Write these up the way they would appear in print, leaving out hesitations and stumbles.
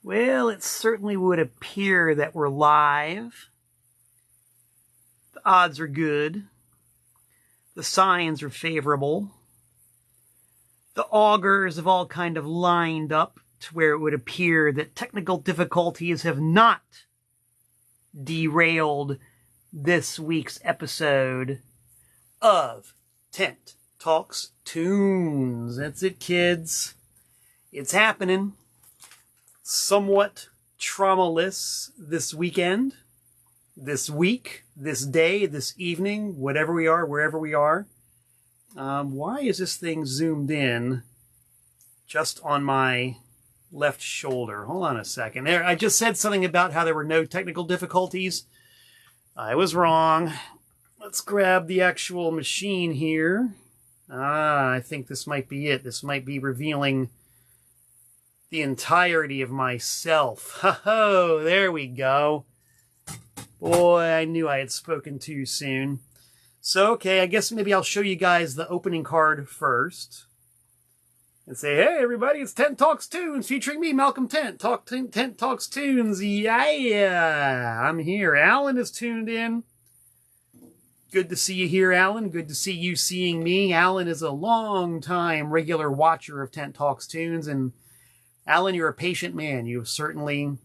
Well, it certainly would appear that we're live. The odds are good. The signs are favorable. The augurs have all kind of lined up to where it would appear that technical difficulties have not derailed this week's episode of Tent Talks Tunes. That's it, kids. It's happening. Somewhat traumaless this weekend, this week, this day, this evening, whatever we are, wherever we are. Why is this thing zoomed in just on my left shoulder? Hold on a second. There, I just said something about how there were no technical difficulties. I was wrong. Let's grab the actual machine here. I think this might be it. This might be revealing the entirety of myself. Ho-ho, there we go. Boy, I knew I had spoken too soon. So, okay, I guess maybe I'll show you guys the opening card first. And say, hey, everybody, it's Tent Talks Tunes featuring me, Malcolm Tent. Tent Talks Tunes, yeah! I'm here. Alan is tuned in. Good to see you here, Alan. Good to see you seeing me. Alan is a long-time regular watcher of Tent Talks Tunes, and Alan, you're a patient man. You've certainly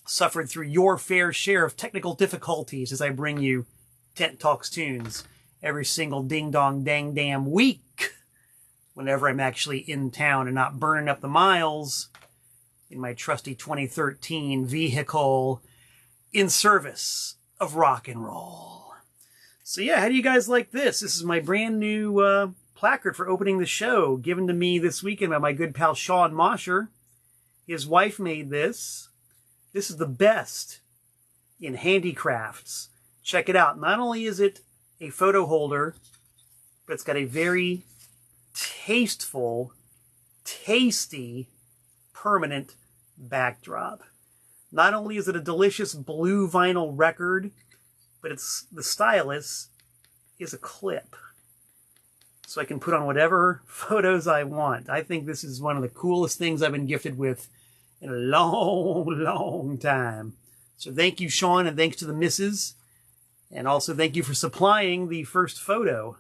suffered through your fair share of technical difficulties as I bring you Tent Talks Tunes every single ding-dong-dang-damn week whenever I'm actually in town and not burning up the miles in my trusty 2013 vehicle in service of rock and roll. So yeah, how do you guys like this? This is my brand new placard for opening the show, given to me this weekend by my good pal Sean Mosher. His wife made this. This is the best in handicrafts. Check it out. Not only is it a photo holder, but it's got a very tasteful, tasty, permanent backdrop. Not only is it a delicious blue vinyl record, but it's the stylus is a clip. So I can put on whatever photos I want. I think this is one of the coolest things I've been gifted with in a long, long time. So thank you, Sean, and thanks to the missus. And also thank you for supplying the first photo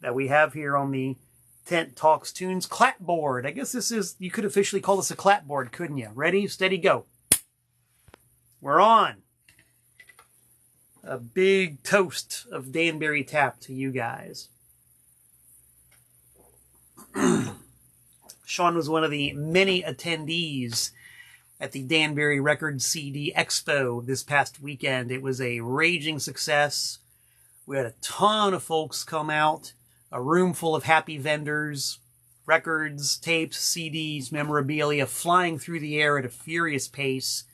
that we have here on the Tent Talks Tunes clapboard. I guess this is, you could officially call this a clapboard, couldn't you? Ready, steady, go. We're on. A big toast of Danbury Tap to you guys. Sean was one of the many attendees at the Danbury Record CD Expo this past weekend. It was a raging success. We had a ton of folks come out, a room full of happy vendors, records, tapes, CDs, memorabilia flying through the air at a furious pace.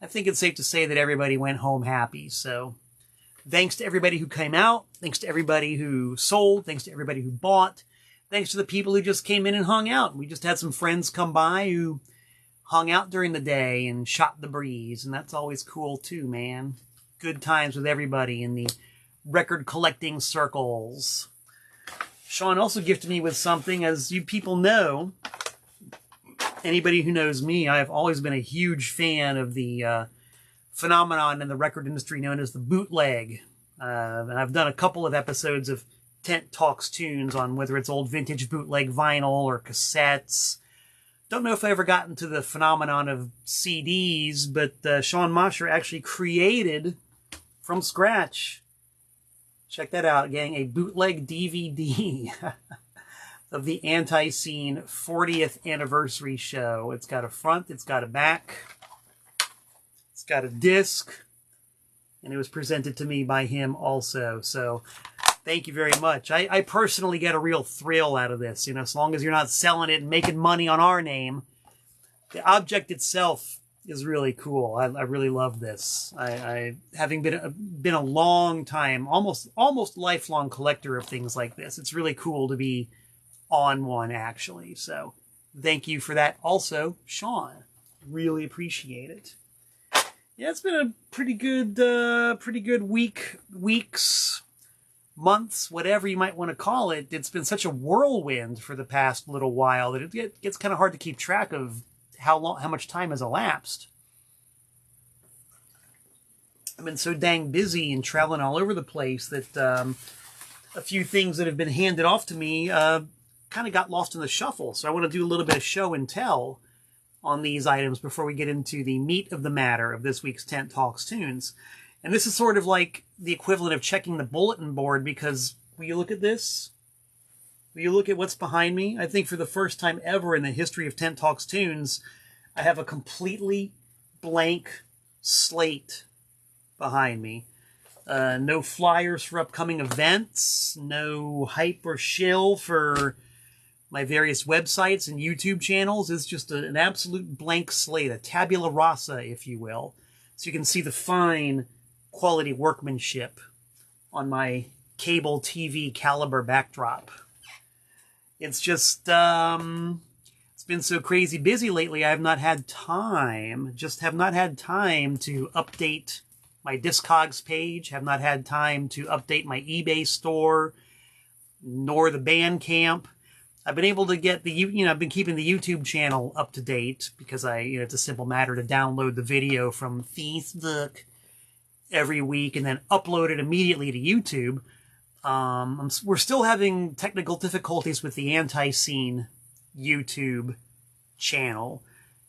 I think it's safe to say that everybody went home happy. So thanks to everybody who came out. Thanks to everybody who sold. Thanks to everybody who bought. Thanks to the people who just came in and hung out. We just had some friends come by who hung out during the day and shot the breeze. And that's always cool too, man. Good times with everybody in the record collecting circles. Sean also gifted me with something, as you people know. Anybody who knows me, I've always been a huge fan of the phenomenon in the record industry known as the bootleg. And I've done a couple of episodes of Tent Talks Tunes on whether it's old vintage bootleg vinyl or cassettes. Don't know if I ever got into the phenomenon of CDs, but Sean Mosher actually created from scratch. Check that out, gang. A bootleg DVD of the Antiseen 40th anniversary show. It's got a front, it's got a back, it's got a disc, and it was presented to me by him also. So thank you very much. I personally get a real thrill out of this. You know, as long as you're not selling it and making money on our name, the object itself is really cool. I really love this. I having been a long time, almost lifelong collector of things like this. It's really cool to be on one, actually. So thank you for that also, Sean. Really appreciate it. Yeah, it's been a pretty good weeks, months, whatever you might want to call it. It's been such a whirlwind for the past little while that it gets kind of hard to keep track of how much time has elapsed. I've been so dang busy and traveling all over the place that a few things that have been handed off to me kind of got lost in the shuffle. So I want to do a little bit of show and tell on these items before we get into the meat of the matter of this week's Tent Talks Tunes. And this is sort of like the equivalent of checking the bulletin board, because will you look at this? Will you look at what's behind me? I think for the first time ever in the history of Tent Talks Tunes, I have a completely blank slate behind me. No flyers for upcoming events, no hype or shill for my various websites and YouTube channels. It's just an absolute blank slate, a tabula rasa, if you will. So you can see the fine quality workmanship on my cable TV caliber backdrop. It's just, it's been so crazy busy lately, I have not had time, to update my Discogs page, have not had time to update my eBay store, nor the Bandcamp. I've been able to get I've been keeping the YouTube channel up to date because it's a simple matter to download the video from Facebook every week and then upload it immediately to YouTube. We're still having technical difficulties with the Antiseen YouTube channel.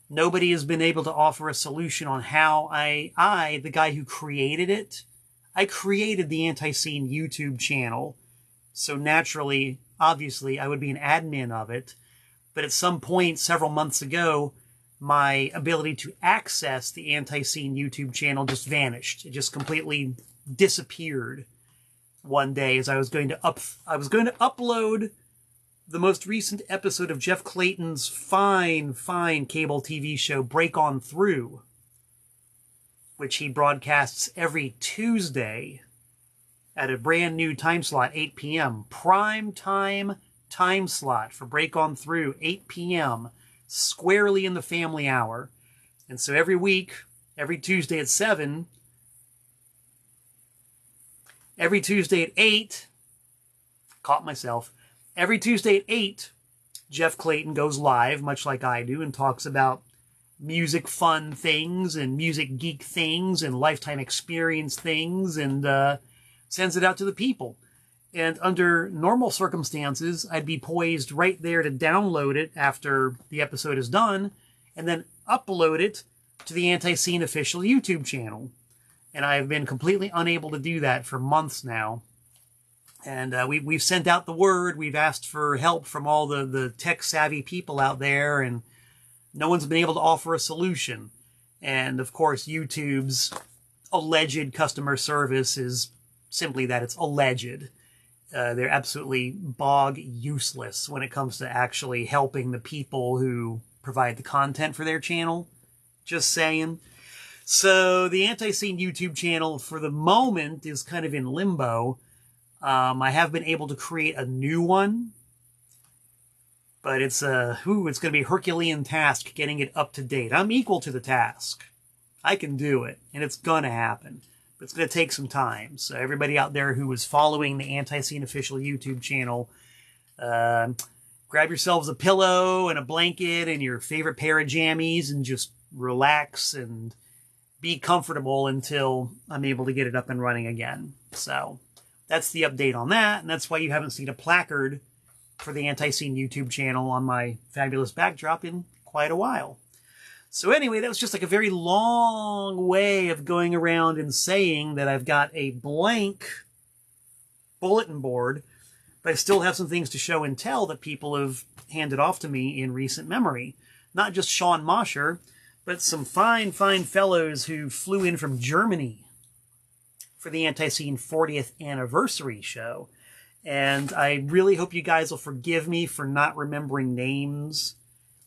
Nobody has been able to offer a solution on how I, the guy who created it, I created the Antiseen YouTube channel. So naturally, obviously, I would be an admin of it. But at some point, several months ago, my ability to access the Antiseen YouTube channel just vanished. It just completely disappeared one day as I was going to upload the most recent episode of Jeff Clayton's fine cable TV show, Break On Through, which he broadcasts every Tuesday at a brand new time slot, 8 p.m. Prime time slot for Break On Through, 8 p.m., squarely in the family hour. And so every week, every Tuesday at 7, every Tuesday at 8, caught myself, every Tuesday at 8, Jeff Clayton goes live, much like I do, and talks about music fun things and music geek things and lifetime experience things, and sends it out to the people. And under normal circumstances, I'd be poised right there to download it after the episode is done and then upload it to the Antiseen official YouTube channel. And I've been completely unable to do that for months now. And we've sent out the word. We've asked for help from all the tech-savvy people out there, and no one's been able to offer a solution. And, of course, YouTube's alleged customer service is simply that. It's alleged. They're absolutely bog useless when it comes to actually helping the people who provide the content for their channel. Just saying. So the Antiseen YouTube channel, for the moment, is kind of in limbo. I have been able to create a new one, but it's going to be a Herculean task getting it up to date. I'm equal to the task. I can do it, and it's going to happen. But it's going to take some time. So everybody out there who is following the Antiseen official YouTube channel, grab yourselves a pillow and a blanket and your favorite pair of jammies and just relax and be comfortable until I'm able to get it up and running again. So that's the update on that, and that's why you haven't seen a placard for the Antiseen YouTube channel on my fabulous backdrop in quite a while. So anyway, that was just like a very long way of going around and saying that I've got a blank bulletin board, but I still have some things to show and tell that people have handed off to me in recent memory. Not just Sean Mosher, but some fine fellows who flew in from Germany for the Antiseen 40th anniversary show. And I really hope you guys will forgive me for not remembering names.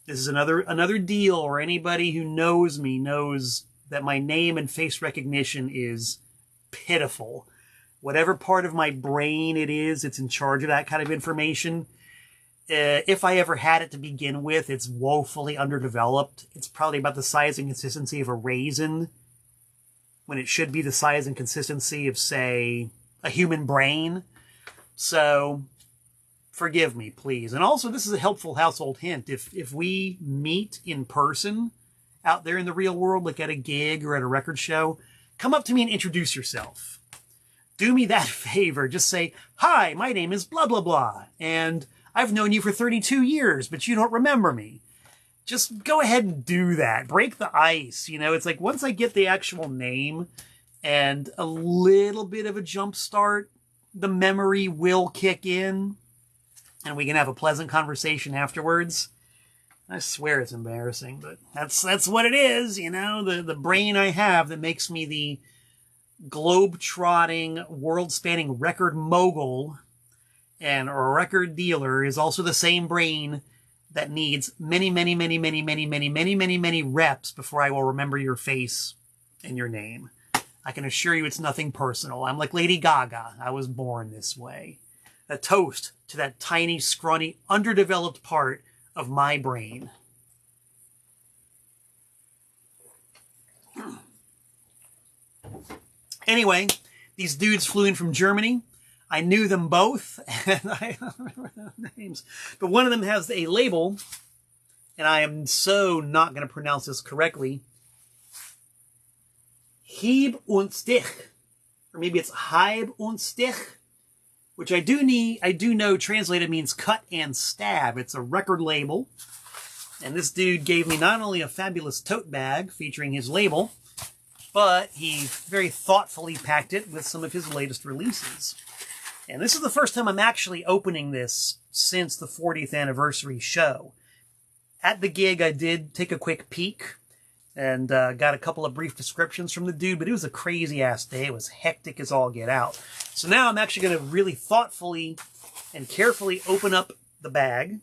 This is another deal where anybody who knows me knows that my name and face recognition is pitiful. Whatever part of my brain it is, it's in charge of that kind of information. If I ever had it to begin with, it's woefully underdeveloped. It's probably about the size and consistency of a raisin, when it should be the size and consistency of, say, a human brain. So forgive me, please. And also, this is a helpful household hint. If we meet in person out there in the real world, like at a gig or at a record show, come up to me and introduce yourself. Do me that favor. Just say, hi, my name is blah, blah, blah. And I've known you for 32 years, but you don't remember me. Just go ahead and do that. Break the ice. You know, it's like once I get the actual name and a little bit of a jump start, the memory will kick in and we can have a pleasant conversation afterwards. I swear it's embarrassing, but that's what it is, you know, the brain I have that makes me the globe-trotting, world-spanning record mogul and a record dealer is also the same brain that needs many, many, many, many, many, many, many, many, many reps before I will remember your face and your name. I can assure you it's nothing personal. I'm like Lady Gaga. I was born this way. A toast to that tiny, scrawny, underdeveloped part of my brain. Anyway, these dudes flew in from Germany. I knew them both, and I don't remember their names. But one of them has a label, and I am so not going to pronounce this correctly. Hieb und Stich, or maybe it's Hieb und Stich, which I do know translated means cut and stab. It's a record label, and this dude gave me not only a fabulous tote bag featuring his label, but he very thoughtfully packed it with some of his latest releases. And this is the first time I'm actually opening this since the 40th anniversary show. At the gig, I did take a quick peek and got a couple of brief descriptions from the dude, but it was a crazy-ass day. It was hectic as all get out. So now I'm actually going to really thoughtfully and carefully open up the bag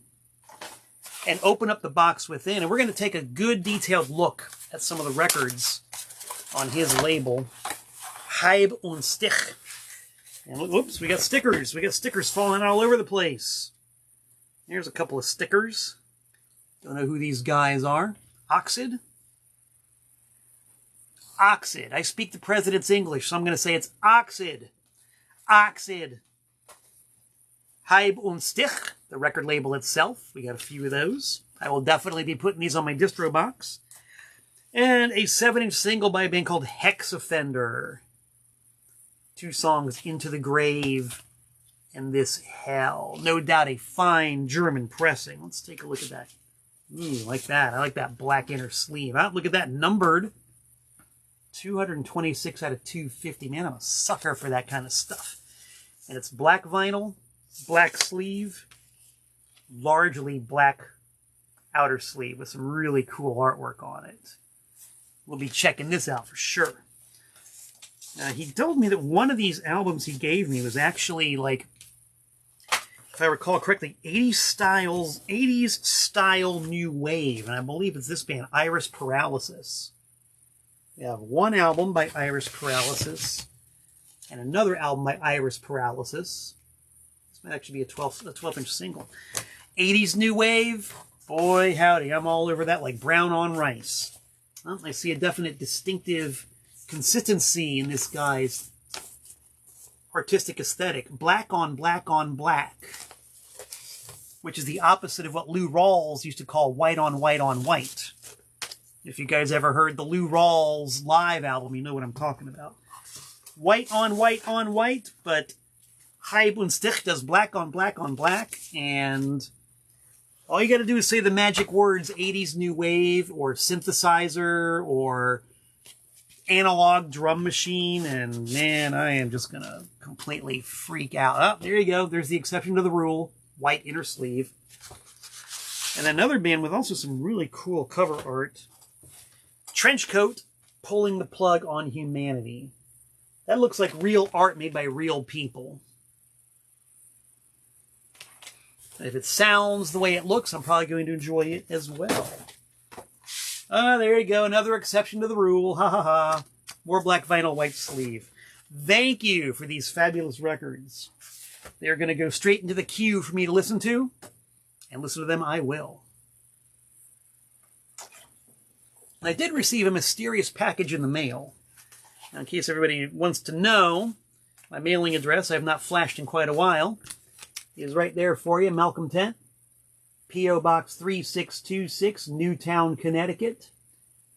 and open up the box within. And we're going to take a good detailed look at some of the records on his label, Hieb und Stich. And whoops, we got stickers. We got stickers falling all over the place. Here's a couple of stickers. Don't know who these guys are. Oxid. Oxid. I speak the president's English, so I'm going to say it's Oxid. Oxid. Hieb und Stich, the record label itself. We got a few of those. I will definitely be putting these on my distro box. And a 7-inch single by a band called Hex Offender. 2 songs, Into the Grave and This Hell. No doubt a fine German pressing. Let's take a look at that. Ooh, like that. I like that black inner sleeve. Oh, look at that, numbered. 226 out of 250. Man, I'm a sucker for that kind of stuff. And it's black vinyl, black sleeve, largely black outer sleeve with some really cool artwork on it. We'll be checking this out for sure. He told me that one of these albums he gave me was actually, like, if I recall correctly, 80s style new wave. And I believe it's this band, Iris Paralysis. We have one album by Iris Paralysis and another album by Iris Paralysis. This might actually be a 12-inch single. 80s new wave. Boy, howdy, I'm all over that like brown on rice. Well, I see a definite distinctive consistency in this guy's artistic aesthetic. Black on black on black, which is the opposite of what Lou Rawls used to call white on white on white. If you guys ever heard the Lou Rawls live album, you know what I'm talking about. White on white on white, but Hieb und Stich does black on black on black, and all you got to do is say the magic words 80s new wave or synthesizer or analog drum machine, and man, I am just going to completely freak out. Oh, there you go. There's the exception to the rule. White inner sleeve. And another band with also some really cool cover art. Trenchcoat, Pulling the Plug on Humanity. That looks like real art made by real people. If it sounds the way it looks, I'm probably going to enjoy it as well. There you go. Another exception to the rule. Ha ha ha. More black vinyl, white sleeve. Thank you for these fabulous records. They're going to go straight into the queue for me to listen to. And listen to them I will. I did receive a mysterious package in the mail. Now, in case everybody wants to know, my mailing address I have not flashed in quite a while. is right there for you. Malcolm Tent, P.O. Box 3626, Newtown, Connecticut,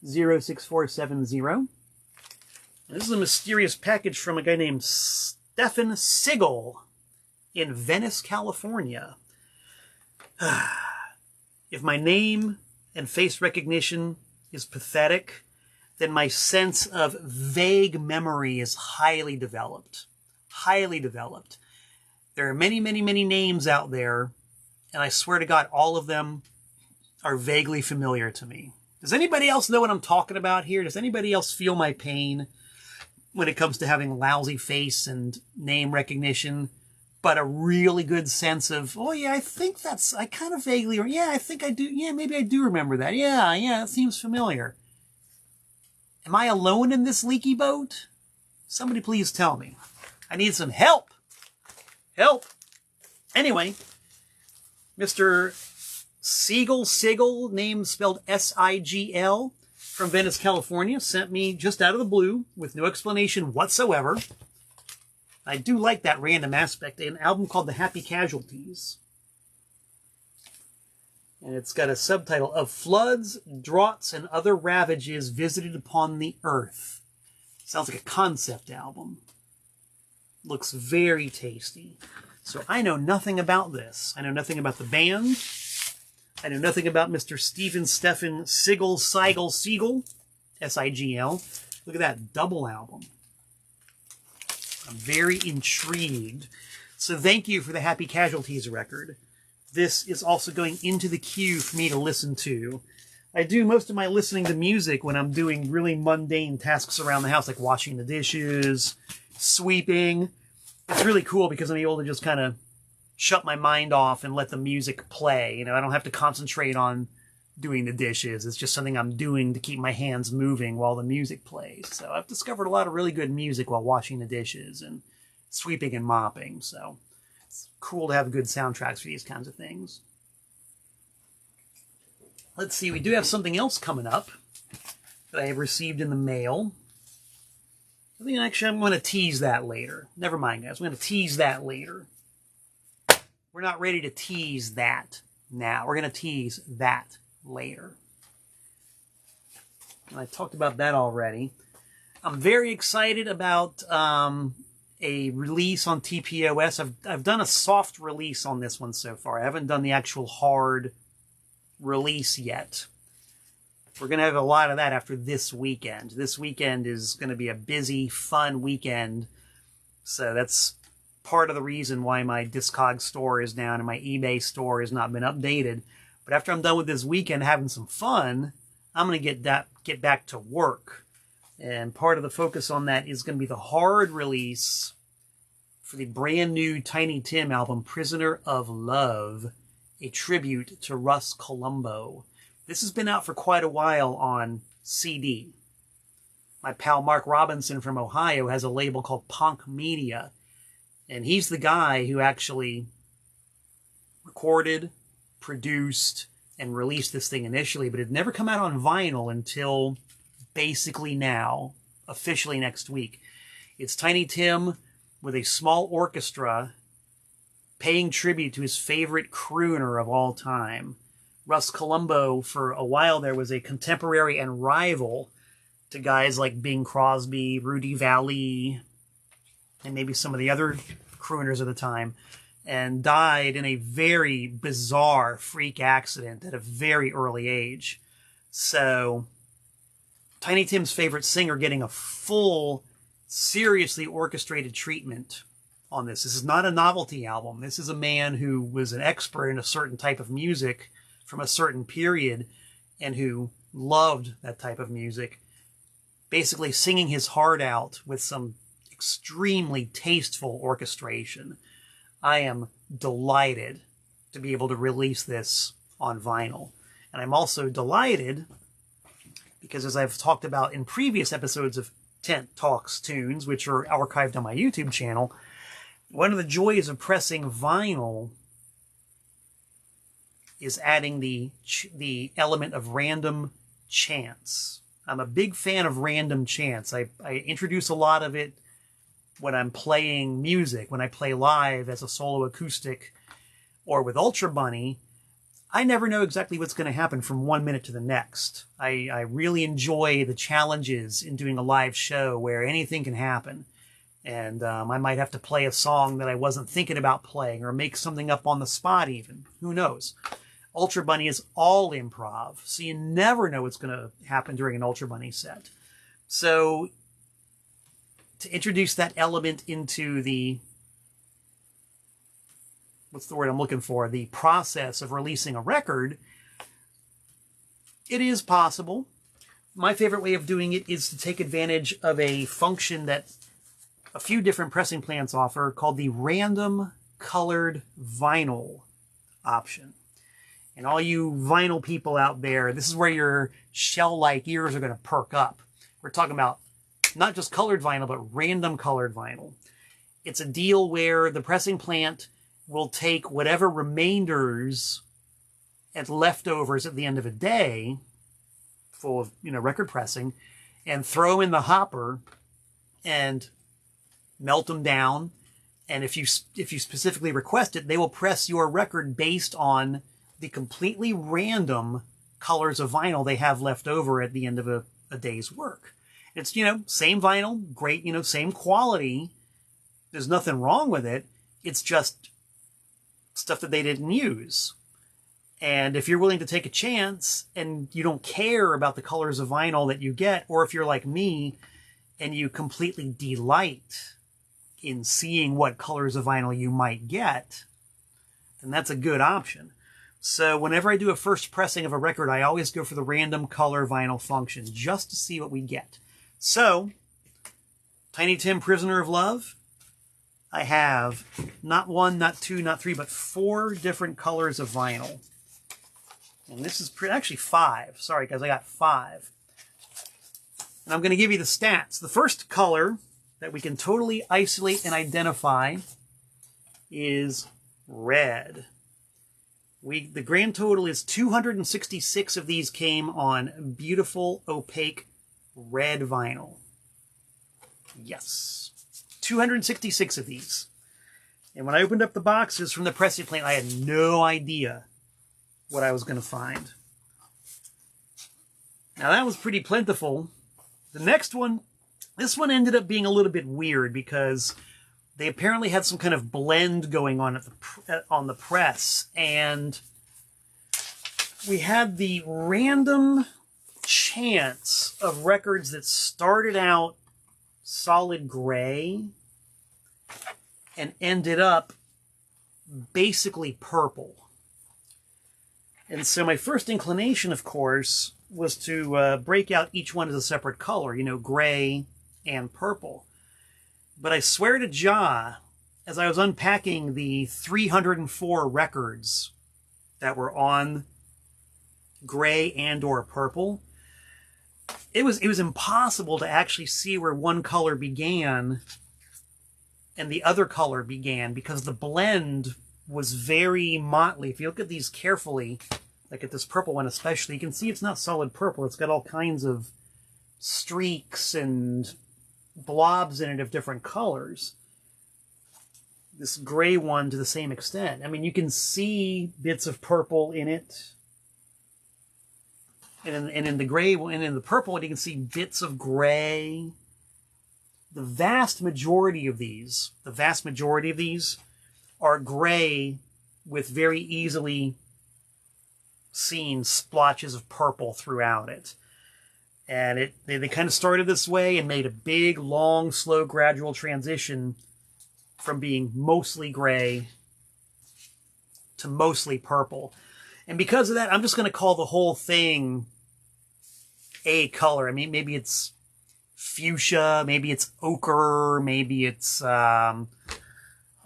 06470. This is a mysterious package from a guy named Stefan Sigel in Venice, California. If my name and face recognition is pathetic, then my sense of vague memory is highly developed. Highly developed. There are many, many, many names out there, and I swear to God, all of them are vaguely familiar to me. Does anybody else know what I'm talking about here? Does anybody else feel my pain when it comes to having lousy face and name recognition, but a really good sense of, oh yeah, I kind of vaguely, or yeah, I think I do, yeah, maybe I do remember that. Yeah, it seems familiar. Am I alone in this leaky boat? Somebody please tell me. I need some help. Help. Anyway, Mr. Sigel, name spelled S-I-G-L, from Venice, California, sent me just out of the blue with no explanation whatsoever. I do like that random aspect. An album called The Happy Casualties. And it's got a subtitle of Floods, Droughts, and Other Ravages Visited Upon the Earth. Sounds like a concept album. Looks very tasty. So I know nothing about this. I know nothing about the band. I know nothing about Mr. Stefan Sigel, S-I-G-L. Look at that double album. I'm very intrigued. So thank you for the Happy Casualties record. This is also going into the queue for me to listen to. I do most of my listening to music when I'm doing really mundane tasks around the house, like washing the dishes, sweeping. It's really cool because I'm able to just kind of shut my mind off and let the music play. You know, I don't have to concentrate on doing the dishes. It's just something I'm doing to keep my hands moving while the music plays. So I've discovered a lot of really good music while washing the dishes and sweeping and mopping. So it's cool to have good soundtracks for these kinds of things. Let's see, we do have something else coming up that I have received in the mail. I think actually I'm going to tease that later. Never mind, guys. I'm going to tease that later. We're not ready to tease that now. We're going to tease that later. And I talked about that already. I'm very excited about a release on TPOS. I've done a soft release on this one so far. I haven't done the actual hard release yet. We're going to have a lot of that after this weekend. This weekend is going to be a busy, fun weekend. So that's part of the reason why my Discog store is down and my eBay store has not been updated. But after I'm done with this weekend having some fun, I'm going to get back to work. And part of the focus on that is going to be the hard release for the brand new Tiny Tim album, Prisoner of Love, a tribute to Russ Columbo. This has been out for quite a while on CD. My pal Mark Robinson from Ohio has a label called Punk Media. And he's the guy who actually recorded, produced, and released this thing initially, but it never come out on vinyl until basically now, officially next week. It's Tiny Tim with a small orchestra paying tribute to his favorite crooner of all time. Russ Columbo, for a while there, was a contemporary and rival to guys like Bing Crosby, Rudy Vallee, and maybe some of the other crooners of the time, and died in a very bizarre freak accident at a very early age. So Tiny Tim's favorite singer getting a full, seriously orchestrated treatment on this. This is not a novelty album. This is a man who was an expert in a certain type of music from a certain period and who loved that type of music, basically singing his heart out with some extremely tasteful orchestration. I am delighted to be able to release this on vinyl. And I'm also delighted because, as I've talked about in previous episodes of Tent Talks Tunes, which are archived on my YouTube channel, one of the joys of pressing vinyl is adding the element of random chance. I'm a big fan of random chance. I introduce a lot of it when I'm playing music, when I play live as a solo acoustic or with Ultrabunny, I never know exactly what's going to happen from 1 minute to the next. I really enjoy the challenges in doing a live show where anything can happen. And I might have to play a song that I wasn't thinking about playing, or make something up on the spot even. Who knows? Ultrabunny is all improv, so you never know what's going to happen during an Ultrabunny set. So to introduce that element into the, what's the word I'm looking for, the process of releasing a record, it is possible. My favorite way of doing it is to take advantage of a function that a few different pressing plants offer called the random colored vinyl option. And all you vinyl people out there, this is where your shell-like ears are going to perk up. We're talking about not just colored vinyl, but random colored vinyl. It's a deal where the pressing plant will take whatever remainders and leftovers at the end of a day full of, record pressing, and throw in the hopper and melt them down. And if you specifically request it, they will press your record based on the completely random colors of vinyl they have left over at the end of a day's work. It's, same vinyl, great, same quality. There's nothing wrong with it. It's just stuff that they didn't use. And if you're willing to take a chance and you don't care about the colors of vinyl that you get, or if you're like me and you completely delight in seeing what colors of vinyl you might get, then that's a good option. So whenever I do a first pressing of a record, I always go for the random color vinyl function just to see what we get. So, Tiny Tim, Prisoner of Love, I have not one, not two, not three, but 4 different colors of vinyl. And this is actually 5. Sorry, guys, I got 5. And I'm going to give you the stats. The first color that we can totally isolate and identify is red. The grand total is 266 of these came on beautiful, opaque, red vinyl. Yes. 266 of these. And when I opened up the boxes from the pressing plant, I had no idea what I was going to find. Now that was pretty plentiful. The next one, this one ended up being a little bit weird because they apparently had some kind of blend going on on the press, and we had the random chance of records that started out solid gray and ended up basically purple. And so my first inclination, of course, was to break out each one as a separate color, gray and purple. But I swear to Jah, as I was unpacking the 304 records that were on gray and or purple, it was impossible to actually see where one color began and the other color began, because the blend was very motley. If you look at these carefully, like at this purple one especially, you can see it's not solid purple. It's got all kinds of streaks and blobs in it of different colors. This gray one to the same extent. I mean, you can see bits of purple in it. And in the gray one, and in the purple one, you can see bits of gray. The vast majority of these are gray with very easily seen splotches of purple throughout it. And they kind of started this way and made a big, long, slow, gradual transition from being mostly gray to mostly purple. And because of that, I'm just going to call the whole thing a color. I mean, maybe it's fuchsia, maybe it's ochre, maybe it's, I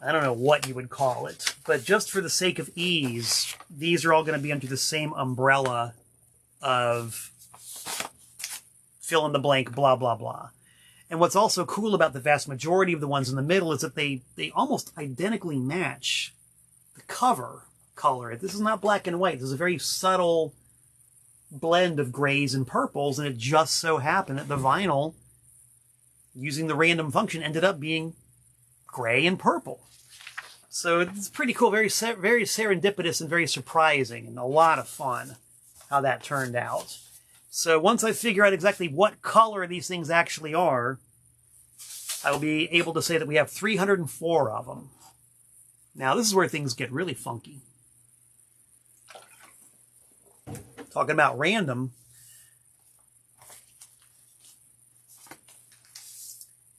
don't know what you would call it. But just for the sake of ease, these are all going to be under the same umbrella of fill in the blank, blah, blah, blah. And what's also cool about the vast majority of the ones in the middle is that they almost identically match the cover color. This is not black and white. This is a very subtle blend of grays and purples, and it just so happened that the vinyl, using the random function, ended up being gray and purple. So it's pretty cool, very serendipitous and very surprising, and a lot of fun how that turned out. So once I figure out exactly what color these things actually are, I will be able to say that we have 304 of them. Now this is where things get really funky. Talking about random.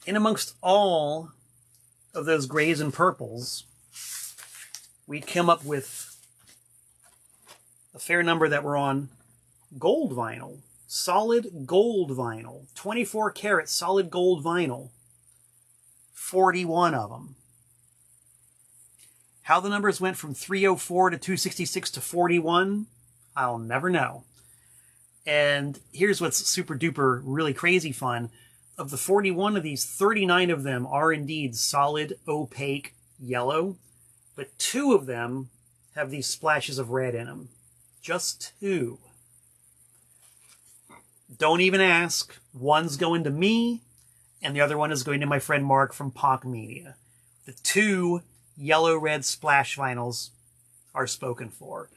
In amongst all of those grays and purples, we come up with a fair number that were on gold vinyl, solid gold vinyl, 24 karat solid gold vinyl, 41 of them. How the numbers went from 304 to 266 to 41, I'll never know. And here's what's super duper really crazy fun. Of the 41 of these, 39 of them are indeed solid opaque yellow, but 2 of them have these splashes of red in them. Just 2. Don't even ask. One's going to me, and the other one is going to my friend Mark from POC Media. The 2 yellow-red splash vinyls are spoken for.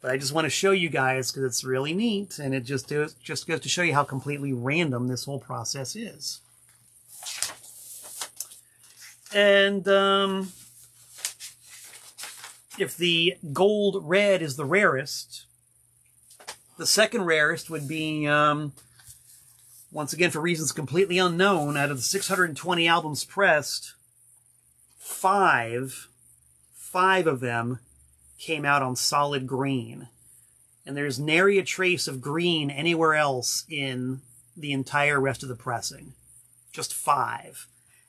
But I just want to show you guys because it's really neat, and it just goes to show you how completely random this whole process is. And if the gold red is the rarest, the second rarest would be, once again for reasons completely unknown, out of the 620 albums pressed, 5 of them came out on solid green. And there's nary a trace of green anywhere else in the entire rest of the pressing. Just 5.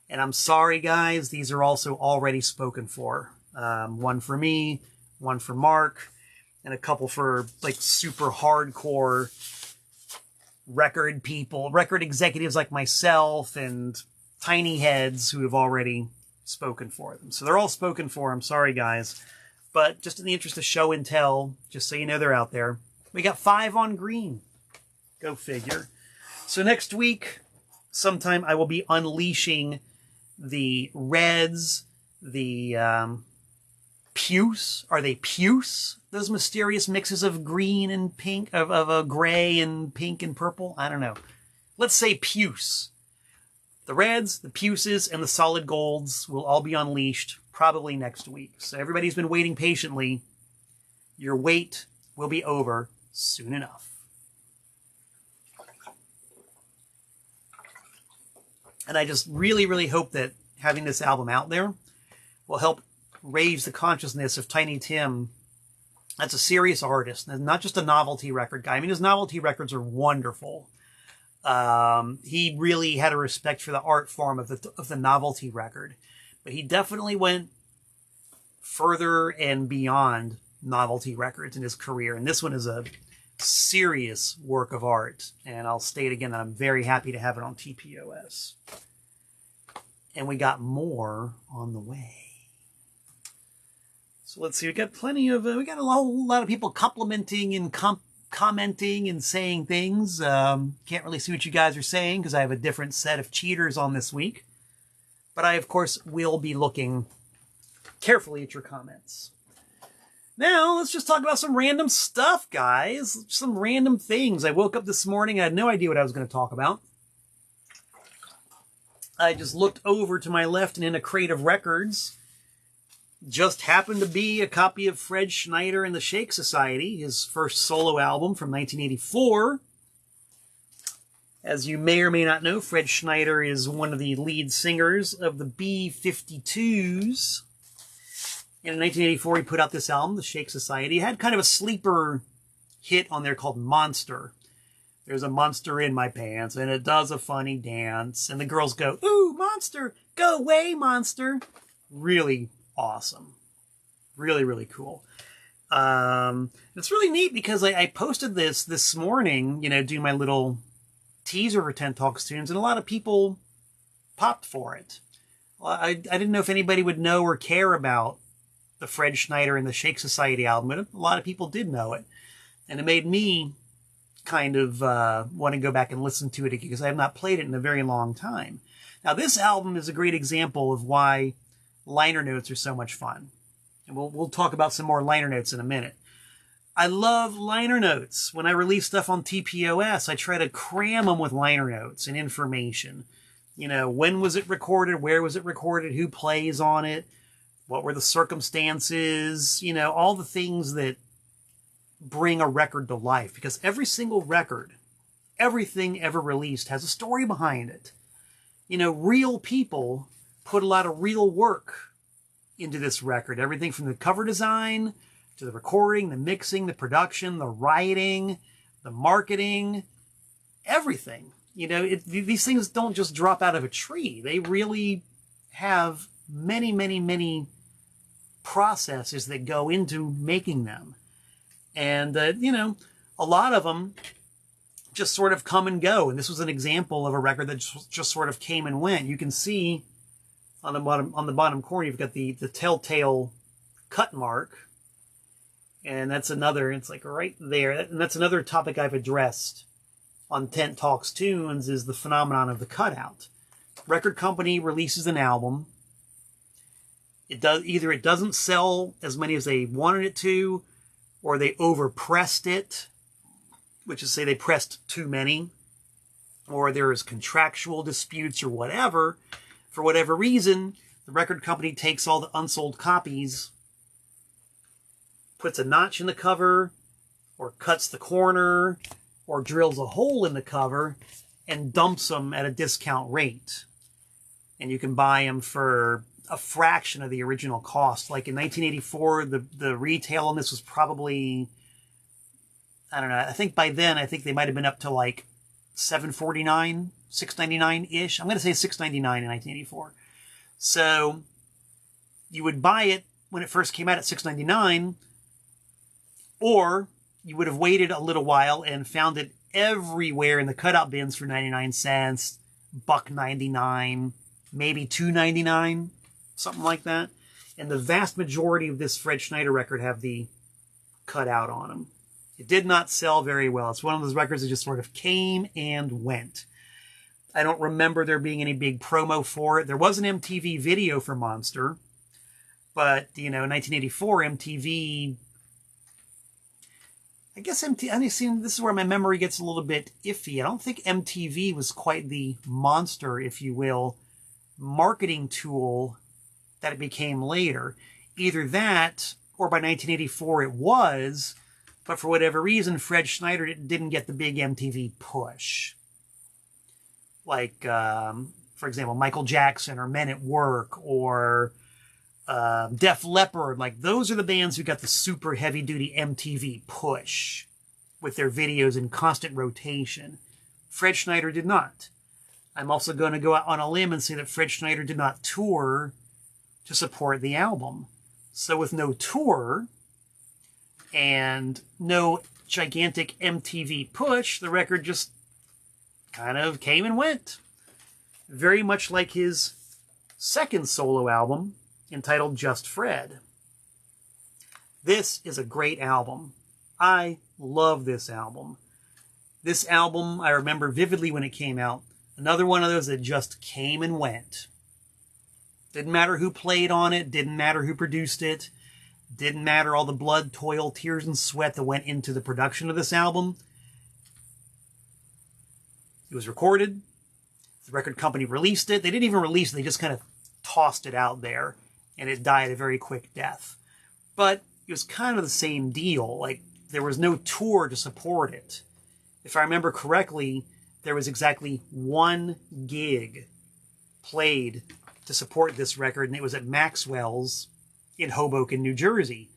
And I'm sorry, guys, these are also already spoken for. One for me, one for Mark, and a couple for like super hardcore record people, record executives like myself and tiny heads who have already spoken for them. So they're all spoken for. I'm sorry, guys. But just in the interest of show and tell, just so you know they're out there, we got 5 on green. Go figure. So next week, sometime I will be unleashing the reds, the puce. Are they puce? Those mysterious mixes of green and pink, of gray and pink and purple? I don't know. Let's say puce. The reds, the puces, and the solid golds will all be unleashed probably next week. So everybody's been waiting patiently. Your wait will be over soon enough. And I just really, really hope that having this album out there will help raise the consciousness of Tiny Tim. That's a serious artist, not just a novelty record guy. I mean, his novelty records are wonderful. He really had a respect for the art form of the novelty record. But he definitely went further and beyond novelty records in his career. And this one is a serious work of art. And I'll state again that I'm very happy to have it on TPOS. And we got more on the way. So let's see. We got plenty of, we got a lot of people complimenting and commenting and saying things. Can't really see what you guys are saying because I have a different set of cheaters on this week. But I, of course, will be looking carefully at your comments. Now, let's just talk about some random stuff, guys. Some random things. I woke up this morning. I had no idea what I was going to talk about. I just looked over to my left and in a crate of records just happened to be a copy of Fred Schneider and the Shake Society, his first solo album from 1984. As you may or may not know, Fred Schneider is one of the lead singers of the B52's. And in 1984, he put out this album, The Shake Society. It had kind of a sleeper hit on there called Monster. There's a monster in my pants, and it does a funny dance. And the girls go, ooh, monster, go away, monster. Really awesome. Really, really cool. It's really neat because I posted this morning, you know, doing my little teaser for Tent Talks Tunes, and a lot of people popped for it. Well, I didn't know if anybody would know or care about the Fred Schneider and the Shake Society album, but a lot of people did know it. And it made me kind of want to go back and listen to it again because I have not played it in a very long time. Now, this album is a great example of why liner notes are so much fun. And we'll talk about some more liner notes in a minute. I love liner notes. When I release stuff on TPOS, I try to cram them with liner notes and information. You know, when was it recorded? Where was it recorded? Who plays on it? What were the circumstances? You know, all the things that bring a record to life. Because every single record, everything ever released has a story behind it. You know, real people put a lot of real work into this record. Everything from the cover design to the recording, the mixing, the production, the writing, the marketing, everything. You know, these things don't just drop out of a tree. They really have many, many, many processes that go into making them. And, you know, a lot of them just sort of come and go. And this was an example of a record that just sort of came and went. You can see on the bottom corner, you've got the telltale cut mark. And that's another, it's like right there. And that's another topic I've addressed on Tent Talks Tunes, is the phenomenon of the cutout. Record company releases an album. It doesn't sell as many as they wanted it to, or they overpressed it, which is, say, they pressed too many, or there's contractual disputes or whatever. For whatever reason, the record company takes all the unsold copies, puts a notch in the cover, or cuts the corner, or drills a hole in the cover, and dumps them at a discount rate. And you can buy them for a fraction of the original cost. Like in 1984, the retail on this was probably, I don't know, I think by then, I think they might have been up to like $7.49, $6.99-ish. I'm going to say $6.99 in 1984. So you would buy it when it first came out at $6.99, or you would have waited a little while and found it everywhere in the cutout bins for 99 cents, $1.99, maybe $2.99, something like that. And the vast majority of this Fred Schneider record have the cutout on them. It did not sell very well. It's one of those records that just sort of came and went. I don't remember there being any big promo for it. There was an MTV video for Monster, but, you know, in 1984, MTV... I guess Antiseen, this is where my memory gets a little bit iffy. I don't think MTV was quite the monster, if you will, marketing tool that it became later. Either that, or by 1984 it was, but for whatever reason, Fred Schneider didn't get the big MTV push. Like, for example, Michael Jackson or Men at Work or Def Leppard. Like, those are the bands who got the super heavy-duty MTV push with their videos in constant rotation. Fred Schneider did not. I'm also going to go out on a limb and say that Fred Schneider did not tour to support the album. So with no tour and no gigantic MTV push, the record just kind of came and went. Very much like his second solo album, entitled Just Fred. This is a great album. I love this album. This album, I remember vividly when it came out. Another one of those that just came and went. Didn't matter who played on it. Didn't matter who produced it. Didn't matter all the blood, toil, tears, and sweat that went into the production of this album. It was recorded. The record company released it. They didn't even release it. They just kind of tossed it out there. And it died a very quick death. But it was kind of the same deal. Like, there was no tour to support it. If I remember correctly, there was exactly one gig played to support this record, and it was at Maxwell's in Hoboken, New Jersey.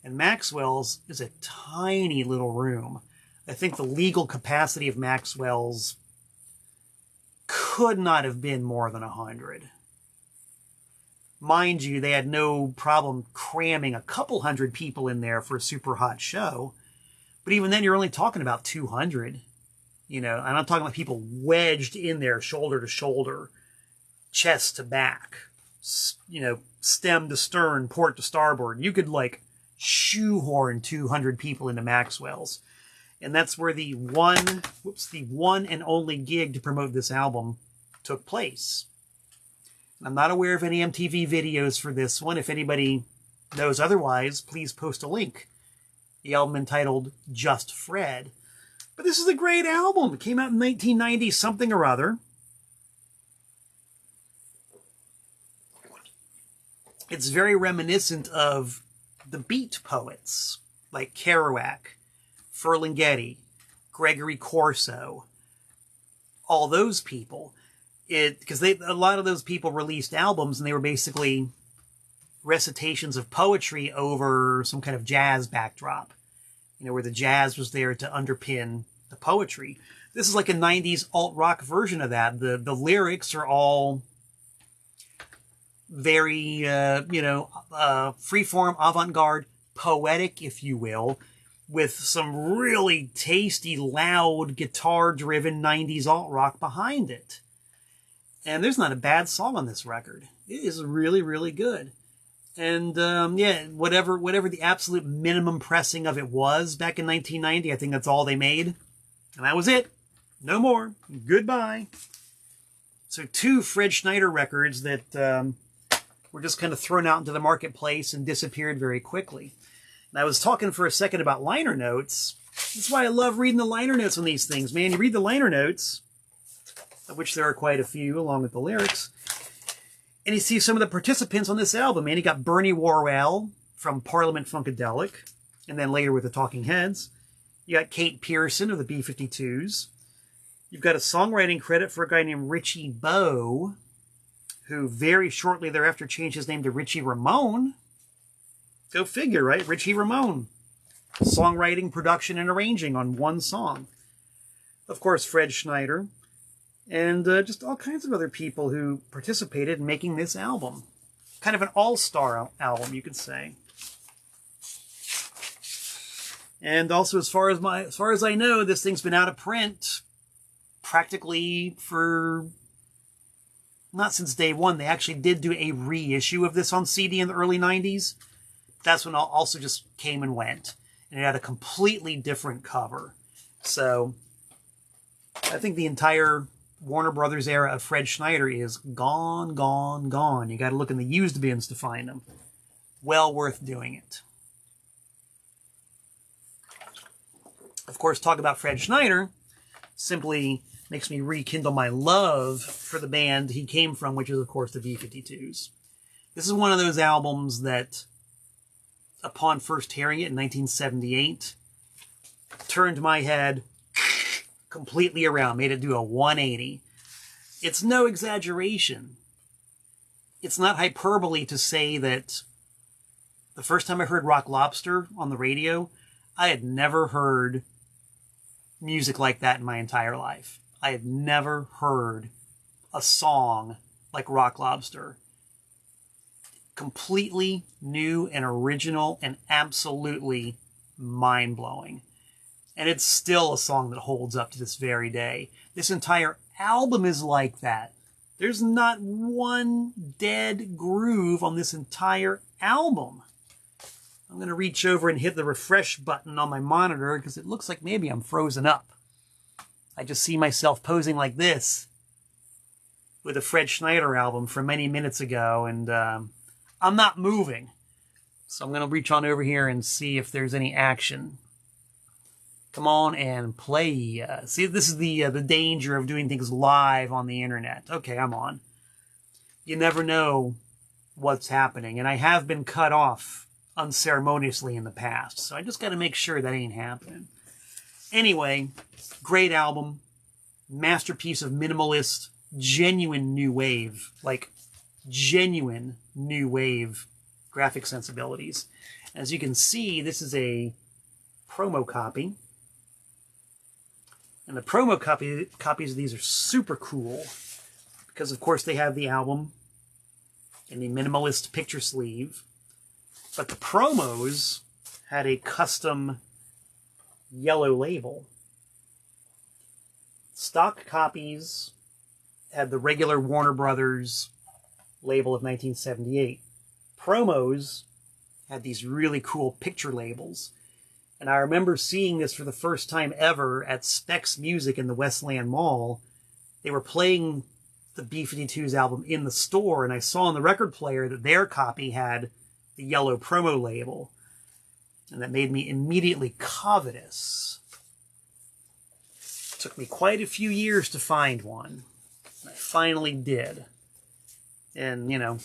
And Maxwell's is a tiny little room. I think the legal capacity of Maxwell's could not have been more than 100. Mind you, they had no problem cramming a couple hundred people in there for a super hot show. But even then, you're only talking about 200. You know, and I'm talking about people wedged in there, shoulder to shoulder, chest to back, you know, stem to stern, port to starboard. You could, like, shoehorn 200 people into Maxwell's. And that's where the one and only gig to promote this album took place. I'm not aware of any MTV videos for this one. If anybody knows otherwise, please post a link. The album entitled Just Fred. But this is a great album. It came out in 1990 something or other. It's very reminiscent of the beat poets like Kerouac, Ferlinghetti, Gregory Corso, all those people. Because a lot of those people released albums and they were basically recitations of poetry over some kind of jazz backdrop, where the jazz was there to underpin the poetry. This is like a 90s alt-rock version of that. The lyrics are all very, freeform, avant-garde, poetic, if you will, with some really tasty, loud, guitar-driven 90s alt-rock behind it. And there's not a bad song on this record. It is really, really good. And, whatever the absolute minimum pressing of it was back in 1990, I think that's all they made. And that was it. No more. Goodbye. So 2 Fred Schneider records that were just kind of thrown out into the marketplace and disappeared very quickly. And I was talking for a second about liner notes. That's why I love reading the liner notes on these things, man. You read the liner notes, of which there are quite a few, along with the lyrics, and you see some of the participants on this album, man. You got Bernie Worrell from Parliament Funkadelic, and then later with the Talking Heads. You got Kate Pearson of the B52's. You've got a songwriting credit for a guy named Richie Bowe, who very shortly thereafter changed his name to Richie Ramone. Go figure, right? Richie Ramone. Songwriting, production, and arranging on one song. Of course, Fred Schneider. And just all kinds of other people who participated in making this album. Kind of an all-star album, you could say. And also, as far as I know, this thing's been out of print practically for not since day one. They actually did do a reissue of this on CD in the early 90s. That's when it also just came and went. And it had a completely different cover. So, I think the entire Warner Brothers era of Fred Schneider is gone, gone, gone. You got to look in the used bins to find them. Well worth doing it. Of course, talk about Fred Schneider simply makes me rekindle my love for the band he came from, which is, of course, the B52's. This is one of those albums that, upon first hearing it in 1978, turned my head completely around, made it do a 180. It's no exaggeration. It's not hyperbole to say that the first time I heard Rock Lobster on the radio, I had never heard music like that in my entire life. I had never heard a song like Rock Lobster. Completely new and original and absolutely mind-blowing. And it's still a song that holds up to this very day. This entire album is like that. There's not one dead groove on this entire album. I'm going to reach over and hit the refresh button on my monitor because it looks like maybe I'm frozen up. I just see myself posing like this with a Fred Schneider album from many minutes ago, and I'm not moving. So I'm going to reach on over here and see if there's any action. Come on and play. See, this is the danger of doing things live on the internet. Okay, I'm on. You never know what's happening, and I have been cut off unceremoniously in the past, so I just got to make sure that ain't happening. Anyway, great album, masterpiece of minimalist, genuine new wave, like genuine new wave graphic sensibilities. As you can see, this is a promo copy. And the promo copies of these are super cool because, of course, they have the album in the minimalist picture sleeve. But the promos had a custom yellow label. Stock copies had the regular Warner Brothers label of 1978. Promos had these really cool picture labels. And I remember seeing this for the first time ever at Specs Music in the Westland Mall. They were playing the B52's album in the store, and I saw on the record player that their copy had the yellow promo label, and that made me immediately covetous. It took me quite a few years to find one. I finally did. And, you know,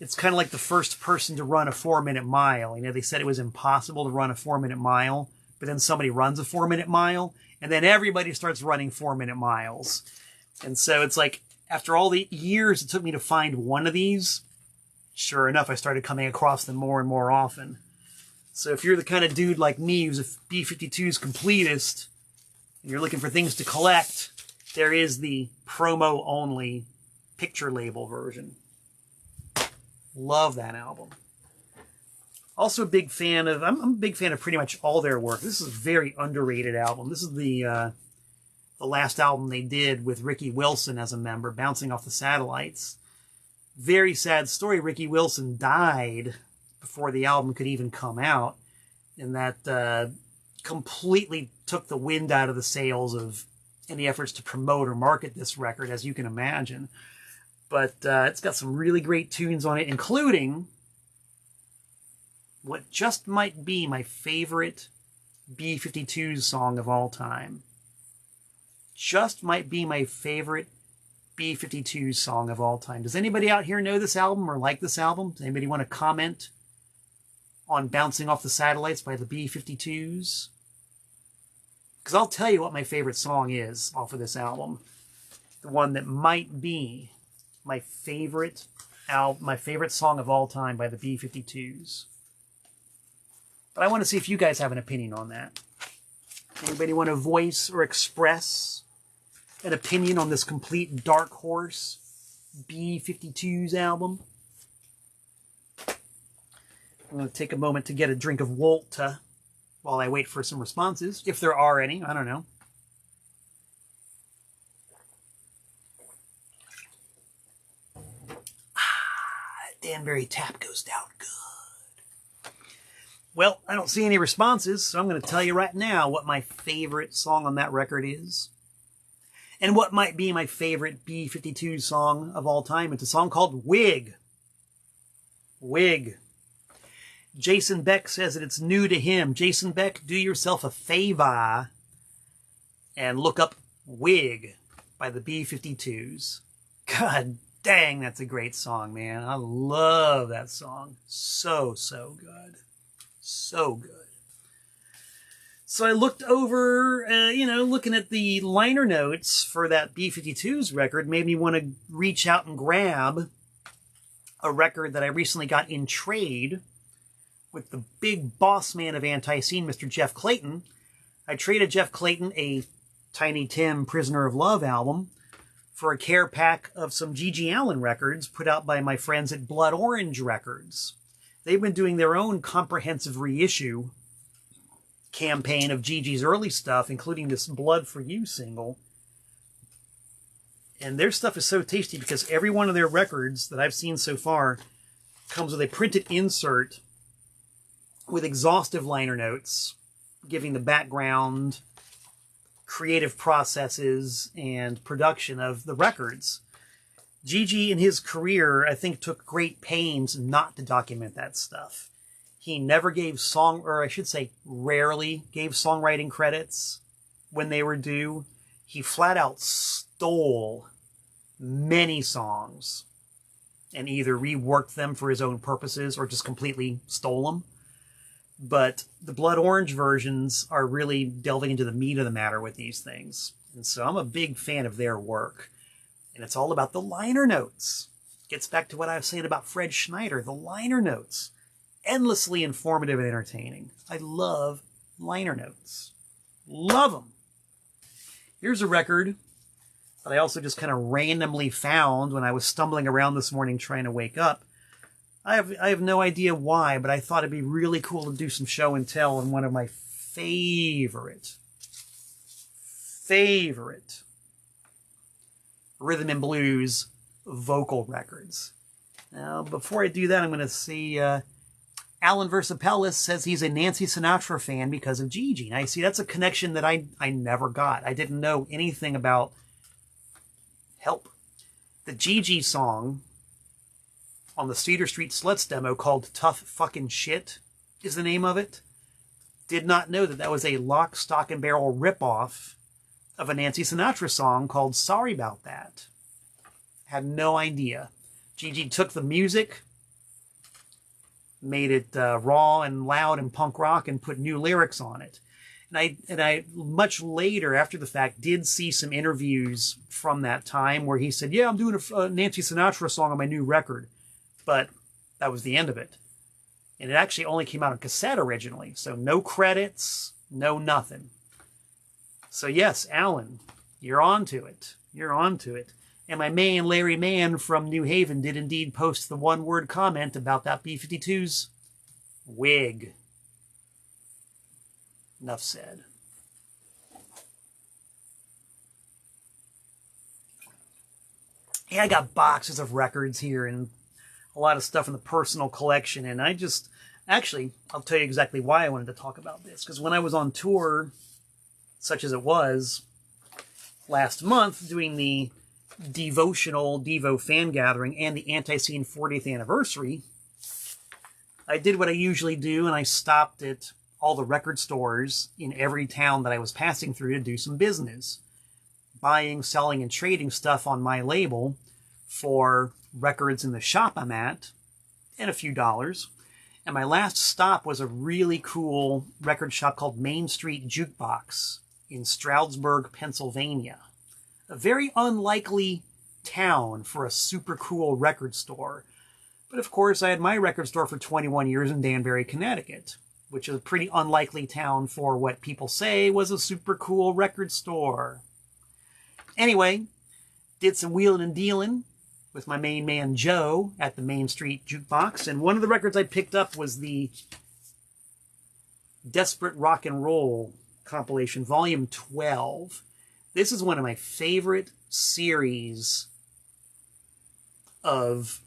it's kind of like the first person to run a 4-minute mile. You know, they said it was impossible to run a 4-minute mile, but then somebody runs a 4-minute mile, and then everybody starts running 4-minute miles. And so it's like, after all the years it took me to find one of these, sure enough, I started coming across them more and more often. So if you're the kind of dude like me who's a B52's completist, and you're looking for things to collect, there is the promo-only picture label version. Love that album. Also a big fan of, I'm a big fan of pretty much all their work. This is a very underrated album. This is the last album they did with Ricky Wilson as a member, Bouncing Off the Satellites. Very sad story. Ricky Wilson died before the album could even come out, and that completely took the wind out of the sails of any efforts to promote or market this record, as you can imagine. But it's got some really great tunes on it, including what just might be my favorite B52's song of all time. Just might be my favorite B52's song of all time. Does anybody out here know this album or like this album? Does anybody want to comment on Bouncing Off the Satellites by the B52's? Because I'll tell you what my favorite song is off of this album. The one that might be my favorite song of all time by the B52's. But I want to see if you guys have an opinion on that. Anybody want to voice or express an opinion on this complete dark horse B52's album? I'm going to take a moment to get a drink of Volta while I wait for some responses, if there are any. I don't know. Danbury tap goes down good. Well, I don't see any responses, so I'm going to tell you right now what my favorite song on that record is. And what might be my favorite B52 song of all time. It's a song called Wig. Wig. Jason Beck says that it's new to him. Jason Beck, do yourself a favor and look up Wig by the B52's. God dang, that's a great song, man. I love that song. So, so good. So good. So I looked over, looking at the liner notes for that B52's record, made me want to reach out and grab a record that I recently got in trade with the big boss man of Antiseen, Mr. Jeff Clayton. I traded Jeff Clayton a Tiny Tim Prisoner of Love album for a care pack of some GG Allin records put out by my friends at Blood Orange Records. They've been doing their own comprehensive reissue campaign of GG's early stuff, including this Blood for You single. And their stuff is so tasty because every one of their records that I've seen so far comes with a printed insert with exhaustive liner notes, giving the background, creative processes, and production of the records. GG in his career, I think, took great pains not to document that stuff. He never gave rarely gave songwriting credits when they were due. He flat out stole many songs and either reworked them for his own purposes or just completely stole them. But the Blood Orange versions are really delving into the meat of the matter with these things. And so I'm a big fan of their work. And it's all about the liner notes. Gets back to what I was saying about Fred Schneider, the liner notes. Endlessly informative and entertaining. I love liner notes. Love them. Here's a record that I also just kind of randomly found when I was stumbling around this morning trying to wake up. I have no idea why, but I thought it'd be really cool to do some show and tell on one of my favorite rhythm and blues vocal records. Now, before I do that, I'm going to see Alan Versapellis says he's a Nancy Sinatra fan because of GG. Now, you see, that's a connection that I never got. I didn't know anything about Help. The GG song on the Cedar Street Sluts demo called Tough Fucking Shit is the name of it. Did not know that that was a Lock, Stock, and Barrel ripoff of a Nancy Sinatra song called Sorry About That. Had no idea. GG took the music, made it raw and loud and punk rock, and put new lyrics on it. And I much later, after the fact, did see some interviews from that time where he said, yeah, I'm doing a Nancy Sinatra song on my new record. But that was the end of it. And it actually only came out on cassette originally. So no credits, no nothing. So yes, Allin, you're on to it. You're on to it. And my man, Larry Mann from New Haven, did indeed post the one-word comment about that B52's wig. Enough said. Yeah, I got boxes of records here and a lot of stuff in the personal collection. And I just, actually, I'll tell you exactly why I wanted to talk about this. Because when I was on tour, such as it was, last month, doing the devotional Devo fan gathering and the Antiseen 40th anniversary, I did what I usually do, and I stopped at all the record stores in every town that I was passing through to do some business. Buying, selling, and trading stuff on my label for records in the shop I'm at, and a few dollars. And my last stop was a really cool record shop called Main Street Jukebox in Stroudsburg, Pennsylvania. A very unlikely town for a super cool record store. But of course, I had my record store for 21 years in Danbury, Connecticut, which is a pretty unlikely town for what people say was a super cool record store. Anyway, did some wheeling and dealing with my main man Joe at the Main Street Jukebox, and one of the records I picked up was the Desperate Rock and Roll compilation, Volume 12. This is one of my favorite series of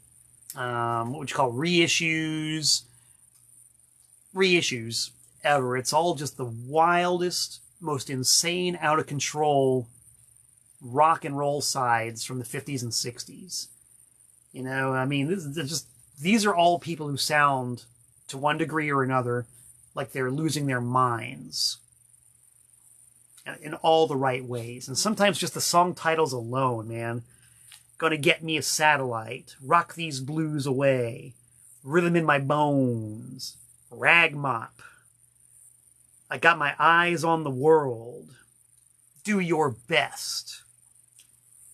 what would you call reissues ever. It's all just the wildest, most insane, out of control rock and roll sides from the 50s and 60s. You know, I mean, these are all people who sound, to one degree or another, like they're losing their minds in all the right ways. And sometimes just the song titles alone, man. Gonna Get Me a Satellite, Rock These Blues Away, Rhythm in My Bones, Rag Mop, I Got My Eyes on the World, Do Your Best,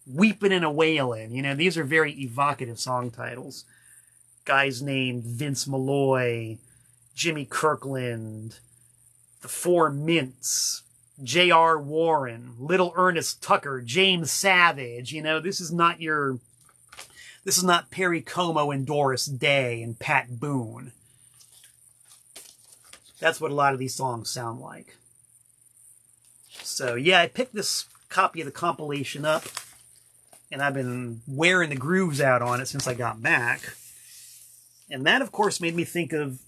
Weepin' and a Wailin'. You know, these are very evocative song titles. Guys named Vince Malloy, Jimmy Kirkland, The Four Mints, J.R. Warren, Little Ernest Tucker, James Savage. You know, this is not Perry Como and Doris Day and Pat Boone. That's what a lot of these songs sound like. So, yeah, I picked this copy of the compilation up, and I've been wearing the grooves out on it since I got back. And that, of course, made me think of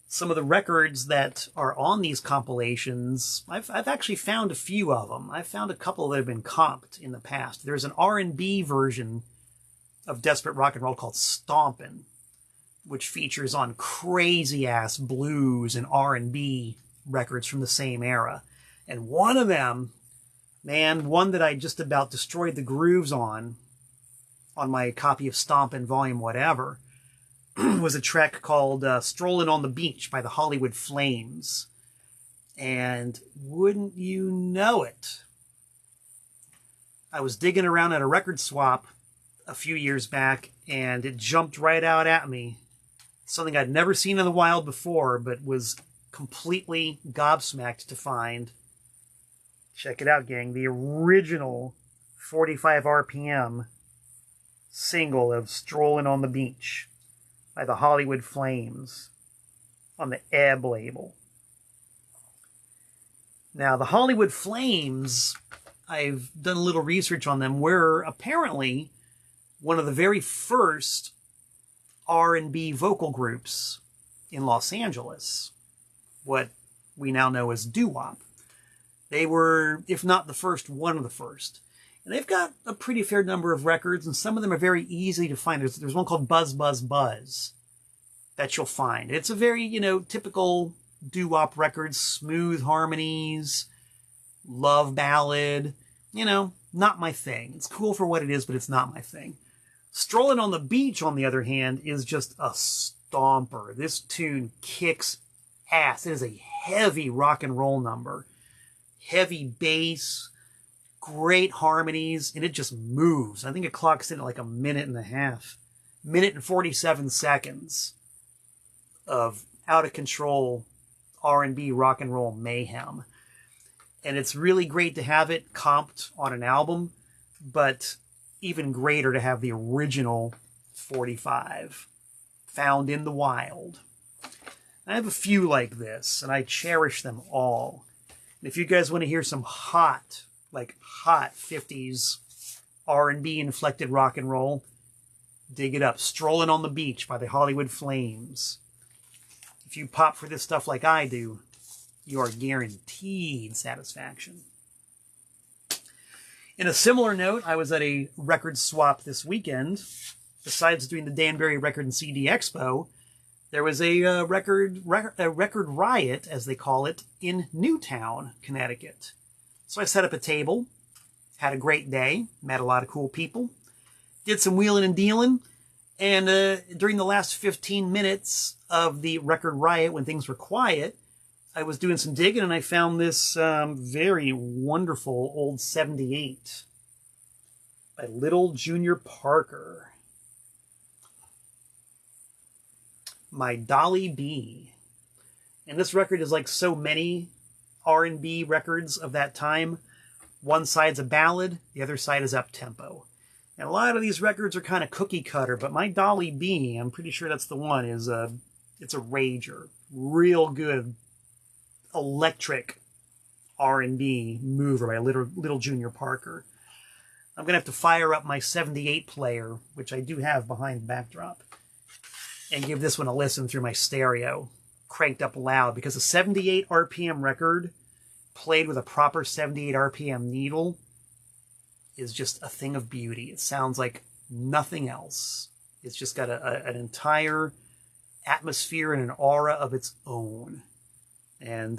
some of the records that are on these compilations. I've actually found a few of them. I've found a couple that have been comped in the past. There's an R&B version of Desperate Rock and Roll called Stompin', which features on crazy-ass blues and R&B records from the same era. And one of them, man, one that I just about destroyed the grooves on my copy of Stompin' Volume Whatever, was a track called Strolling on the Beach by the Hollywood Flames. And wouldn't you know it, I was digging around at a record swap a few years back, and it jumped right out at me. Something I'd never seen in the wild before, but was completely gobsmacked to find. Check it out, gang. The original 45 RPM single of Strolling on the Beach by the Hollywood Flames on the Ebb label. Now, the Hollywood Flames, I've done a little research on them, were apparently one of the very first R&B vocal groups in Los Angeles, what we now know as doo-wop. They were, if not the first, one of the first. And they've got a pretty fair number of records, and some of them are very easy to find. There's one called Buzz, Buzz, Buzz that you'll find. It's a very, typical doo-wop record, smooth harmonies, love ballad, not my thing. It's cool for what it is, but it's not my thing. Strolling on the Beach, on the other hand, is just a stomper. This tune kicks ass. It is a heavy rock and roll number. Heavy bass, great harmonies, and it just moves. I think it clocks in at like a minute and a half. Minute and 47 seconds of out of control R&B rock and roll mayhem. And it's really great to have it comped on an album, but even greater to have the original 45 found in the wild. I have a few like this, and I cherish them all. And if you guys want to hear some hot 50s R&B inflected rock and roll, dig it up. Strolling on the Beach by the Hollywood Flames. If you pop for this stuff like I do, you are guaranteed satisfaction. In a similar note, I was at a record swap this weekend. Besides doing the Danbury Record and CD Expo, there was a record riot, as they call it, in Newtown, Connecticut. So I set up a table, had a great day, met a lot of cool people, did some wheeling and dealing, and during the last 15 minutes of the record riot, when things were quiet, I was doing some digging, and I found this very wonderful old 78 by Little Junior Parker. My Dolly B. And this record is like so many R&B records of that time. One side's a ballad, the other side is up-tempo. And a lot of these records are kind of cookie cutter, but My Dolly B, I'm pretty sure that's the one, it's a rager. Real good electric R&B mover by Little Junior Parker. I'm going to have to fire up my 78 player, which I do have behind the backdrop, and give this one a listen through my stereo, cranked up loud, because a 78 RPM record played with a proper 78 RPM needle is just a thing of beauty. It sounds like nothing else. It's just got an entire atmosphere and an aura of its own. And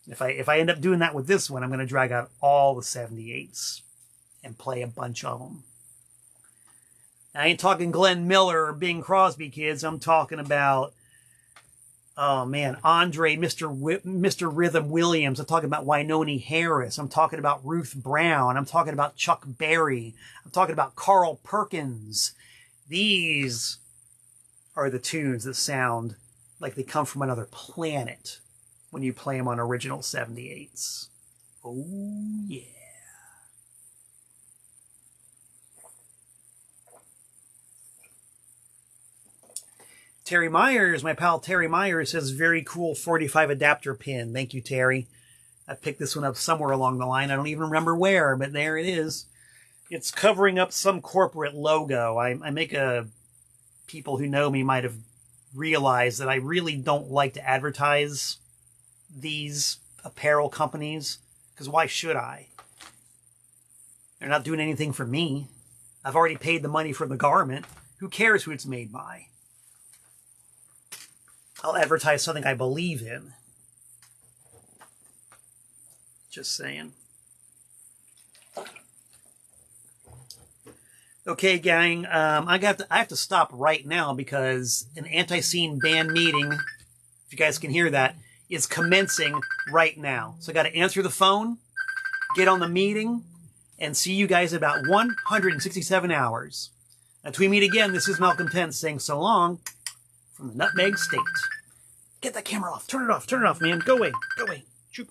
if I end up doing that with this one, I'm going to drag out all the 78s and play a bunch of them. I ain't talking Glenn Miller or Bing Crosby, kids. I'm talking about, Andre, Mr. Rhythm Williams. I'm talking about Wynonie Harris. I'm talking about Ruth Brown. I'm talking about Chuck Berry. I'm talking about Carl Perkins. These are the tunes that sound like they come from another planet when you play them on original 78s. Oh, yeah. Terry Myers, my pal Terry Myers, says very cool 45 adapter pin. Thank you, Terry. I picked this one up somewhere along the line. I don't even remember where, but there it is. It's covering up some corporate logo. I make people who know me might have realized that I really don't like to advertise these apparel companies, because why should I? They're not doing anything for me. I've already paid the money for the garment. Who cares who it's made by? I'll advertise something I believe in. Just saying. Okay, gang, I have to stop right now because an Antiseen band meeting, if you guys can hear that, is commencing right now. So I got to answer the phone, get on the meeting, and see you guys in about 167 hours. Until we meet again, this is Malcolm Tense saying so long from the Nutmeg State. Get that camera off. Turn it off, man. Go away. Shoot.